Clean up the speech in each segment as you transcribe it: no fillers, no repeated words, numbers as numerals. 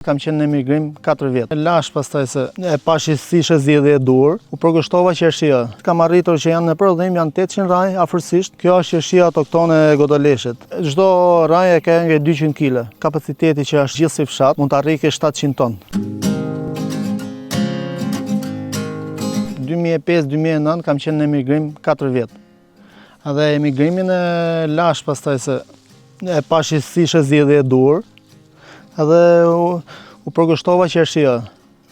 Kam qenë në emigrim 4 vjet. Lash pastaj se e pash si ishte zgjedhje e dur, u përgushtova qershia. Kam arritur që janë në prodhim, janë 800 raj afërsisht. Kjo është qershia autoktone e Godoleshit. Çdo raj e ka nga 200 kg. Kapaciteti që është gjithë si fshat, mund të arrijë 700 ton. 2005-2009 kam qenë në emigrim 4 vjet. Edhe emigrimin e lash pastaj se e pash si ishte zgjedhje e dur. Edhe u përgushtova qershia.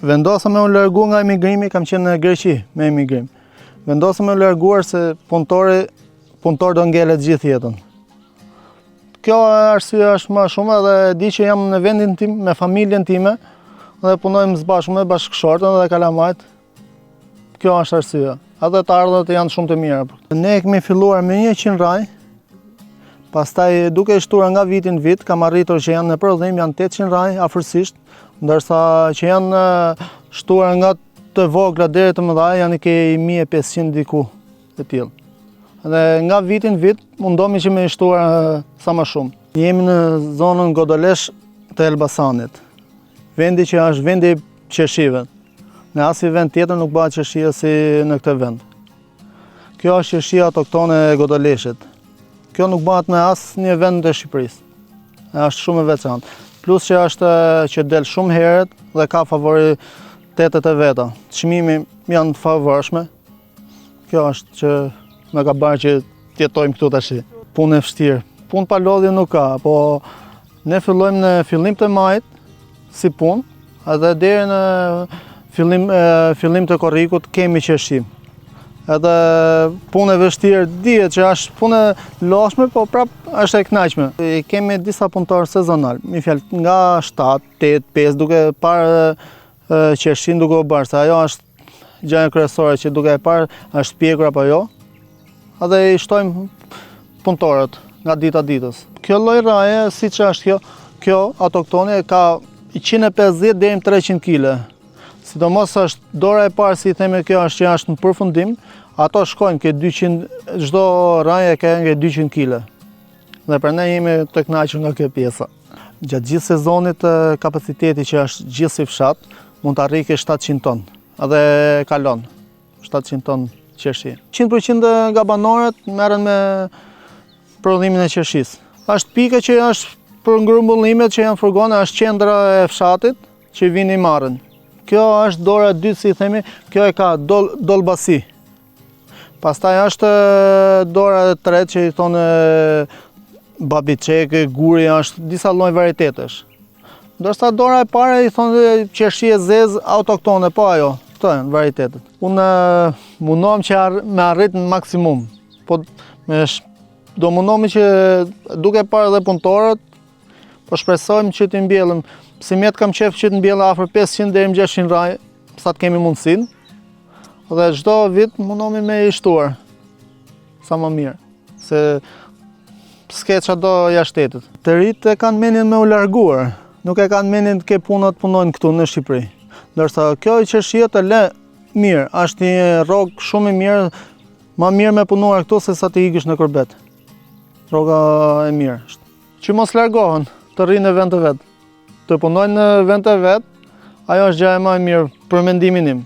Vendosa me u largu nga emigrimi, kam qenë në Greqi me emigrim. Vendosa me u larguar se punëtor do ngelet gjithë jetën. Kjo arsye është më shumë edhe di që jam në vendin tim me familjen time dhe punojmë së bashku me bashkëshortën dhe kalamajt. Kjo është arsye. Edhe të ardhurët janë shumë të mira. Ne kemi filluar me 100 raj. Pastaj duke shtuar nga vitin vit, kam arritur që janë në prodhim, janë 800 raj afërsisht, ndërsa që janë shtuar nga të vogla deri të mëdha janë ke 1500 diku të tillë. Dhe nga vitin vit mundohemi që me shtuar sa më shumë. Jemi në zonën Godolesh të Elbasanit. Vendi që është vendi i qershive. Në asnjë vend tjetër nuk bëhet qershia si në këtë vend. Kjo është qershia autoktone e Godoleshit. Kjo nuk bëhet në asnjë vend të Shqipërisë. Është shumë e veçantë. Plus që është që del shumë herët dhe ka favoritetet e veta. Çmimi janë të favorshme. Kjo është që më ka bërë që të jetojmë këtu tash. Punë e vështirë. Punë pa lodhje nuk ka, po ne fillojmë në fillim të majit si punë, edhe deri në fillim të korrikut kemi qershim. Edhe punë e vështirë dihet që është punë e lodhshme, po prap është e kënaqshme. Kemi disa punëtorë sezonal, me fjalë nga 7, 8, 5 duke parë qershin duke u bërë, se ajo është gjëja kryesore që duke e parë është pjekur apo jo. Edhe i shtojmë punëtorët nga dita ditës. Kjo lloj raje, siç është kjo autoktone ka 150 deri në 300 kg. Sidomos është dora e parë, si i themi, kjo është që është në përfundim, ato shkojnë ke 200, çdo raj e ka nga 200 kg. Dhe prandaj jemi të kënaqur nga kjo pjesa. Gjatë gjithë sezonit kapaciteti që është gjithë si fshat mund të arrijë 700 ton. Edhe kalon 700 ton qershi. 100% nga banorët merren me prodhimin e qershisë. Është pika që është për ngrumbullimet që janë furgona, është qendra e fshatit që vini marrin. Kjo është dora e dytë, si i themi, kjo e ka dolbasi. Pastaj është dora e tretë që i thonë babiçek, guri, është disa lloj varietetesh. Ndërsa dora e parë i thonë qershi e zezë autoktone, po ajo, këto janë varietetet. Unë mundohem që me arrit në maksimum, po do mundohemi që duke parë dhe punëtorët, po shpresojmë që t'i mbjellëm. Si mjet kam qef që të mbjellë afër 500 deri në 600 raj, sa të kemi mundësinë. Dhe çdo vit mundohemi me i shtuar sa më mirë, se s'ke çdo jashtëtetit. Të rinjtë e kanë menin me u larguar, nuk e kanë menin të ke puna të punojnë këtu në Shqipëri. Ndërsa kjo qershia të le mirë, është një rrogë shumë i mirë, më mirë me punuar këtu se sa të ikësh në Korbet. Rroga e mirë është. Që mos largohen, të rrinë në vend të vet. Të punojnë në vend të vet, ajo është gjë e më e mirë për mendimin tim.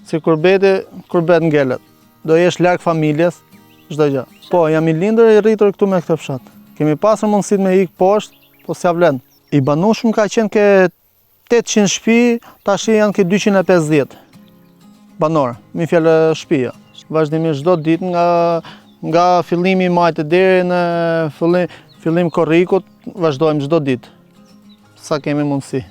Si Korbet ngelet. Do jesh larg familjes, çdo gjë. Po, jam i lindër e i rritur këtu me këtë fshat. Kemi pasur mundësitë me ik poshtë, po s'ja vlen. I banueshëm ka qenë ke 800 shtëpi, tash janë ke 250 banor, me fjalë shtëpia. Vazhdimisht çdo ditë nga fillimi i majit deri në fillim korrikut, vazhdojmë çdo ditë sa kemi mundësi.